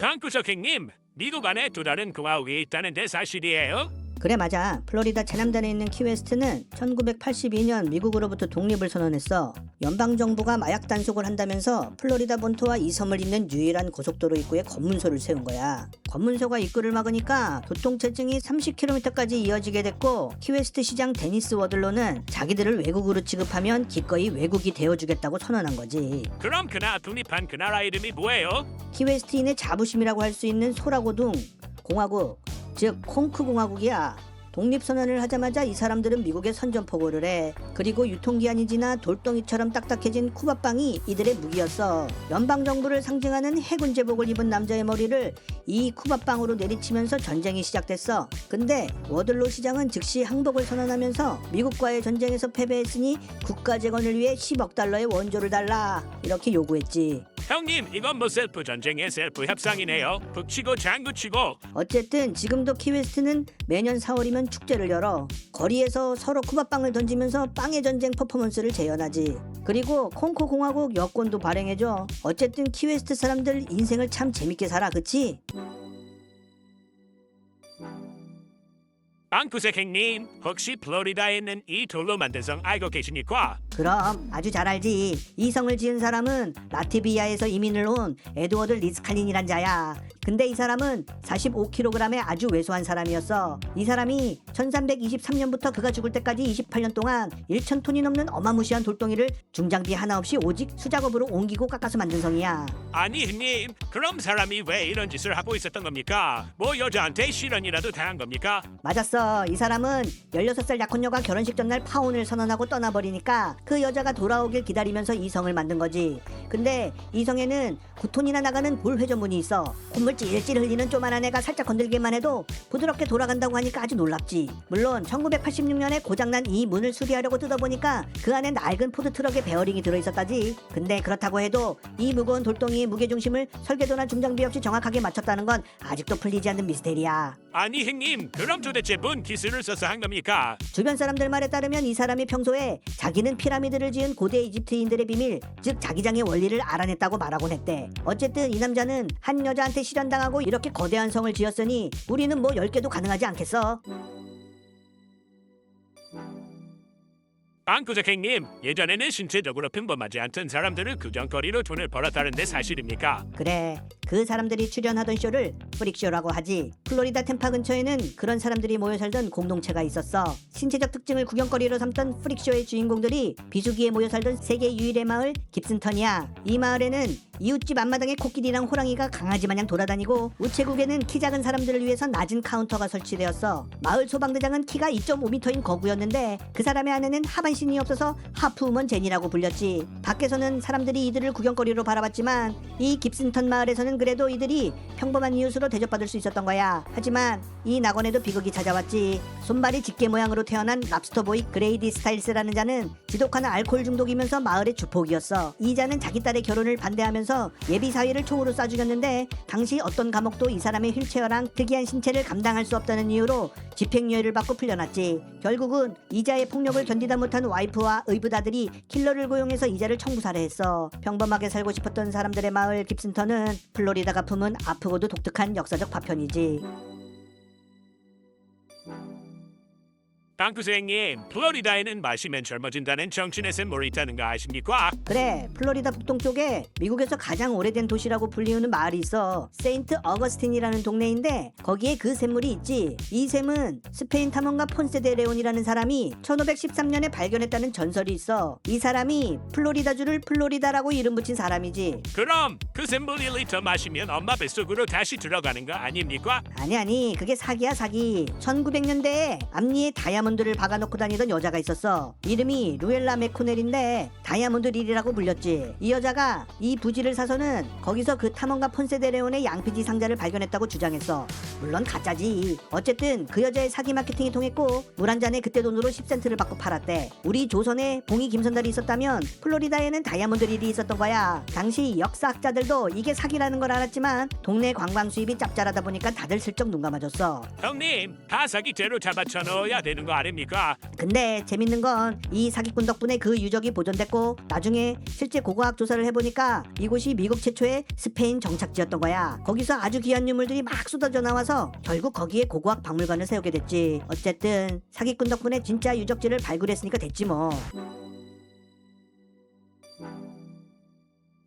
방구석 형님, 미국 안에 또 다른 공화국이 있다는데 사실이에요? 그래 맞아. 플로리다 최남단에 있는 키웨스트는 1982년 미국으로부터 독립을 선언했어. 연방정부가 마약 단속을 한다면서 플로리다 본토와 이 섬을 잇는 유일한 고속도로 입구에 검문소를 세운 거야. 검문소가 입구를 막으니까 교통체증이 30km까지 이어지게 됐고, 키웨스트 시장 데니스 워들로는 자기들을 외국으로 취급하면 기꺼이 외국이 되어주겠다고 선언한 거지. 그럼 그나 독립한 그 나라 이름이 뭐예요? 키웨스트인의 자부심이라고 할 수 있는 소라고둥 공화국, 즉 콩크 공화국이야. 독립선언을 하자마자 이 사람들은 미국에 선전포고를 해. 그리고 유통기한이 지나 돌덩이처럼 딱딱해진 쿠바빵이 이들의 무기였어. 연방정부를 상징하는 해군 제복을 입은 남자의 머리를 이 쿠바빵으로 내리치면서 전쟁이 시작됐어. 근데 워들로 시장은 즉시 항복을 선언하면서 미국과의 전쟁에서 패배했으니 국가재건을 위해 10억 달러의 원조를 달라, 이렇게 요구했지. 형님, 이건 뭐 셀프 전쟁의 셀프 협상이네요. 북치고 장구치고. 어쨌든 지금도 키웨스트는 매년 4월이면 축제를 열어. 거리에서 서로 쿠바빵을 던지면서 빵의 전쟁 퍼포먼스를 재현하지. 그리고 콩코 공화국 여권도 발행해줘. 어쨌든 키웨스트 사람들 인생을 참 재밌게 살아, 그치? 방구석 형님, 혹시 플로리다에 있는 이 돌로 만든 성 알고 계십니까? 그럼 아주 잘 알지. 이 성을 지은 사람은 라트비아에서 이민을 온 에드워드 리스칼린이란 자야. 근데 이 사람은 45kg의 아주 왜소한 사람이었어. 이 사람이 1323년부터 그가 죽을 때까지 28년 동안 1000톤이 넘는 어마무시한 돌덩이를 중장비 하나 없이 오직 수작업으로 옮기고 깎아서 만든 성이야. 아니 형님, 그럼 사람이 왜 이런 짓을 하고 있었던 겁니까? 뭐 여자한테 실언이라도 당한 겁니까? 맞았어. 이 사람은 16살 약혼녀가 결혼식 전날 파혼을 선언하고 떠나버리니까 그 여자가 돌아오길 기다리면서 이 성을 만든 거지. 근데 이 성에는 9톤이나 나가는 볼 회전문이 있어. 콧물 찔찔 흘리는 조만한 애가 살짝 건들기만 해도 부드럽게 돌아간다고 하니까 아주 놀랍지. 물론 1986년에 고장난 이 문을 수리하려고 뜯어보니까 그 안에 낡은 포드트럭에 베어링이 들어있었다지. 근데 그렇다고 해도 이 무거운 돌덩이의 무게중심을 설계도나 중장비 없이 정확하게 맞췄다는 건 아직도 풀리지 않는 미스테리야. 아니 형님, 그럼 도대체 뭔 기술을 써서 한 겁니까? 주변 사람들 말에 따르면 이 사람이 평소에 자기는 피라미드를 지은 고대 이집트인들의 비밀, 즉 자기장의 원리를 알아냈다고 말하곤 했대. 어쨌든 이 남자는 한 여자한테 실현당하고 이렇게 거대한 성을 지었으니 우리는 뭐 10개도 가능하지 않겠어? 방구석 형님, 예전에는 신체적으로 평범하지 않던 사람들을 구경거리로 돈을 벌었다는데 사실입니까? 그래, 그 사람들이 출연하던 쇼를 프릭쇼라고 하지. 플로리다 템파 근처에는 그런 사람들이 모여 살던 공동체가 있었어. 신체적 특징을 구경거리로 삼던 프릭쇼의 주인공들이 비수기에 모여 살던 세계 유일의 마을 깁슨턴이야. 이 마을에는 이웃집 앞마당에 코끼리랑 호랑이가 강아지 마냥 돌아다니고, 우체국에는 키 작은 사람들을 위해서 낮은 카운터가 설치되었어. 마을 소방대장은 키가 2.5m인 거구였는데 그 사람의 아내는 하반신이 없어서 하프우먼 제니라고 불렸지. 밖에서는 사람들이 이들을 구경거리로 바라봤지만 이 깁슨턴 마을에서는 그래도 이들이 평범한 이웃으로 대접받을 수 있었던 거야. 하지만 이 낙원에도 비극이 찾아왔지. 손발이 집게 모양으로 태어난 랍스터보이 그레이디 스타일스라는 자는 지독한 알코올 중독이면서 마을의 주폭이었어. 이 자는 자기 딸의 결혼을 반대하면서 예비 사위를 총으로 쏴 죽였는데, 당시 어떤 감옥도 이 사람의 휠체어랑 특이한 신체를 감당할 수 없다는 이유로 집행유예를 받고 풀려났지. 결국은 이자의 폭력을 견디다 못한 와이프와 의붓아들이 킬러를 고용해서 이자를 청부살해했어. 평범하게 살고 싶었던 사람들의 마을 깁슨턴은 플로리다가 품은 아프고도 독특한 역사적 파편이지. 방구석 형님, 플로리다에는 마시면 젊어진다는 정신의 샘물이 있다는 거 아십니까? 그래, 플로리다 북동쪽에 미국에서 가장 오래된 도시라고 불리우는 마을이 있어. 세인트 어거스틴이라는 동네인데 거기에 그 샘물이 있지. 이 샘은 스페인 탐험가 폰세 데 레온이라는 사람이 1513년에 발견했다는 전설이 있어. 이 사람이 플로리다주를 플로리다라고 이름 붙인 사람이지. 그럼 그 샘물 1리터 마시면 엄마 뱃속으로 다시 들어가는 거 아닙니까? 아니 그게 사기야, 사기. 1900년대에 앞니에 다이아몬드를 박아놓고 다니던 여자가 있었어. 이름이 루엘라 맥코넬인데 다이아몬드 릴이라고 불렸지. 이 여자가 이 부지를 사서는 거기서 그 탐험가 폰세 데 레온의 양피지 상자를 발견했다고 주장했어. 물론 가짜지. 어쨌든 그 여자의 사기 마케팅이 통했고 물 한 잔에 그때 돈으로 10센트를 받고 팔았대. 우리 조선에 봉이 김선달이 있었다면 플로리다에는 다이아몬드 릴이 있었던 거야. 당시 역사학자들도 이게 사기라는 걸 알았지만 동네 관광 수입이 짭짤하다 보니까 다들 슬쩍 눈 감아줬어. 형님, 다 사기죄로 잡아쳐 넣어야 되는 거 아닙니까? 근데 재밌는 건 이 사기꾼 덕분에 그 유적이 보존됐고 나중에 실제 고고학 조사를 해보니까 이곳이 미국 최초의 스페인 정착지였던 거야. 거기서 아주 귀한 유물들이 막 쏟아져 나와서 결국 거기에 고고학 박물관을 세우게 됐지. 어쨌든 사기꾼 덕분에 진짜 유적지를 발굴했으니까 됐지 뭐.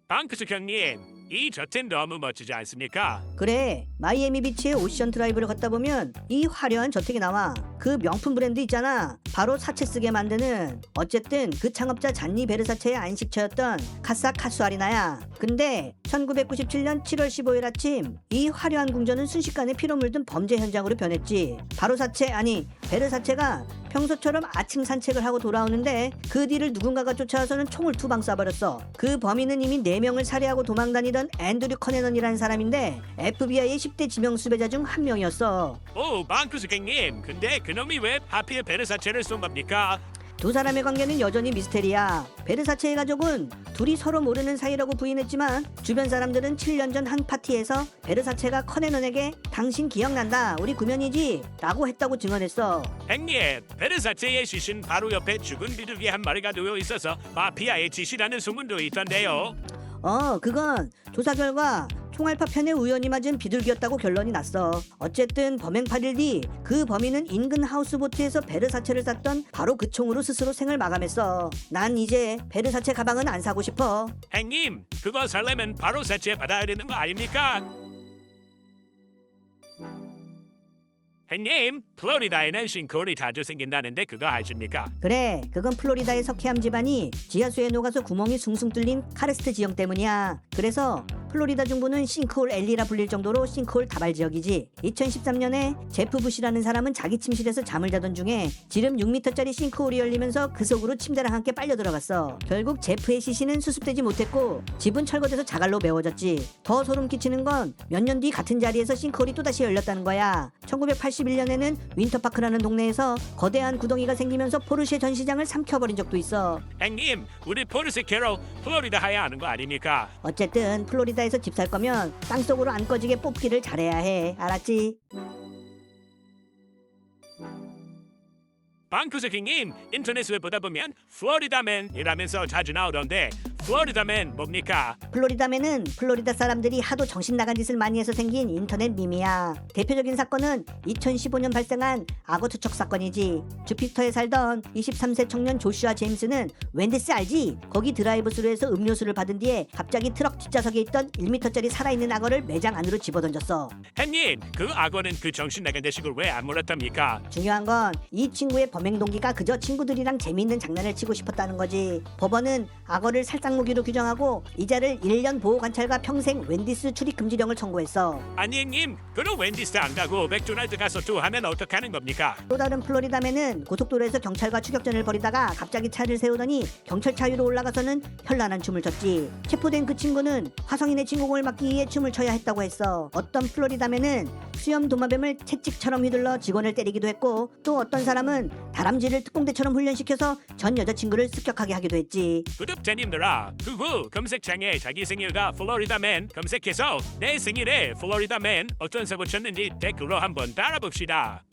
방크스 형님, 이 저택 너무 멋지지 않습니까? 그래, 마이애미 비치의 오션 드라이브를 걷다 보면 이 화려한 저택이 나와. 그 명품 브랜드 있잖아, 바로 사채 쓰게 만드는. 어쨌든 그 창업자 잔니 베르사체의 안식처였던 카사 카수아리나야. 근데 1997년 7월 15일 아침 이 화려한 궁전은 순식간에 피로 물든 범죄 현장으로 변했지. 바로 사체, 아니 베르사체가 평소처럼 아침 산책을 하고 돌아오는데 그 뒤를 누군가가 쫓아와서는 총을 두 방 쏴버렸어. 그 범인은 이미 4명을 살해하고 도망다니던 앤드류 커네넌이라는 사람인데 FBI의 10대 지명 수배자 중 한 명이었어. 오, 방크스 형님, 근데 그놈이 왜 하필 베르사체를 쏜 겁니까? 두 사람의 관계는 여전히 미스테리야. 베르사체의 가족은 둘이 서로 모르는 사이라고 부인했지만 주변 사람들은 7년 전 한 파티에서 베르사체가 커네넌에게 당신 기억난다, 우리 구면이지? 라고 했다고 증언했어. 형님, 베르사체의 시신 바로 옆에 죽은 비둘기 한 마리가 누워 있어서 마피아의 짓이라는 소문도 있던데요. 그건 조사 결과 총알파 편에 우연히 맞은 비둘기였다고 결론이 났어. 어쨌든 범행 8일 뒤 그 범인은 인근 하우스보트에서 베르사체를 쐈던 바로 그 총으로 스스로 생을 마감했어. 난 이제 베르사체 가방은 안 사고 싶어. 형님, 그거 살려면 바로 사체 받아야 되는 거 아닙니까? 형님, 플로리다에는 싱크홀이 자주 생긴다는데 그거 아십니까? 그래, 그건 플로리다의 석회암 지반이 지하수에 녹아서 구멍이 숭숭 뚫린 카르스트 지형 때문이야. 그래서 플로리다 중부는 싱크홀 앨리라 불릴 정도로 싱크홀 다발 지역이지. 2013년에 제프 부시라는 사람은 자기 침실에서 잠을 자던 중에 지름 6m짜리 싱크홀이 열리면서 그 속으로 침대랑 함께 빨려 들어갔어. 결국 제프의 시신은 수습되지 못했고 집은 철거돼서 자갈로 메워졌지. 더 소름 끼치는 건 몇 년 뒤 같은 자리에서 싱크홀이 또다시 열렸다는 거야. 1981년에는 윈터파크라는 동네에서 거대한 구덩이가 생기면서 포르쉐 전시장을 삼켜버린 적도 있어. 형님, 우리 포르쉐 캐롤 플로리다 가야 하는 거 아닙니까? 어쨌든 플로리다에서 집 살 거면 땅속으로 안 꺼지게 뽑기를 잘해야 해. 알았지? 방크스 형님, 인터넷에 보다 보면 플로리다맨이라면서 자주 나오던데 플로리다맨 뭡니까? 플로리다맨은 플로리다 사람들이 하도 정신 나간 짓을 많이 해서 생긴 인터넷 밈이야. 대표적인 사건은 2015년 발생한 악어 투척 사건이지. 주피터에 살던 23세 청년 조슈아 제임스는 웬디스 알지? 거기 드라이브스루에서 음료수를 받은 뒤에 갑자기 트럭 뒷좌석에 있던 1m짜리 살아있는 악어를 매장 안으로 집어던졌어. 형님, 그 악어는 그 정신 나간 자식을 왜 안 물었답니까? 중요한 건 이 친구의 범행 동기가 그저 친구들이랑 재미있는 장난을 치고 싶었다는 거지. 법원은 악어를 살상무기로 규정하고 이자를 1년 보호 관찰과 평생 웬디스 출입 금지령을 청구했어. 아니 형님, 그럼 웬디스 안 가고 맥도날드 가서 또 하면 어떡하는 겁니까? 또 다른 플로리다맨은 고속도로에서 경찰과 추격전을 벌이다가 갑자기 차를 세우더니 경찰차 위로 올라가서는 현란한 춤을 췄지. 체포된 그 친구는 화성인의 진공을 막기 위해 춤을 춰야 했다고 했어. 어떤 플로리다맨은 수염 도마뱀을 채찍처럼 휘둘러 직원을 때리기도 했고, 또 어떤 사람은 다람쥐를 특공대처럼 훈련시켜서 전 여자친구를 습격하게 하기도 했지. 구독자님들아, 그 후 검색창에 자기 생일과 플로리다맨 검색해서 내 생일에 플로리다맨 어떤 사고 쳤는지 댓글로 한번 달아봅시다.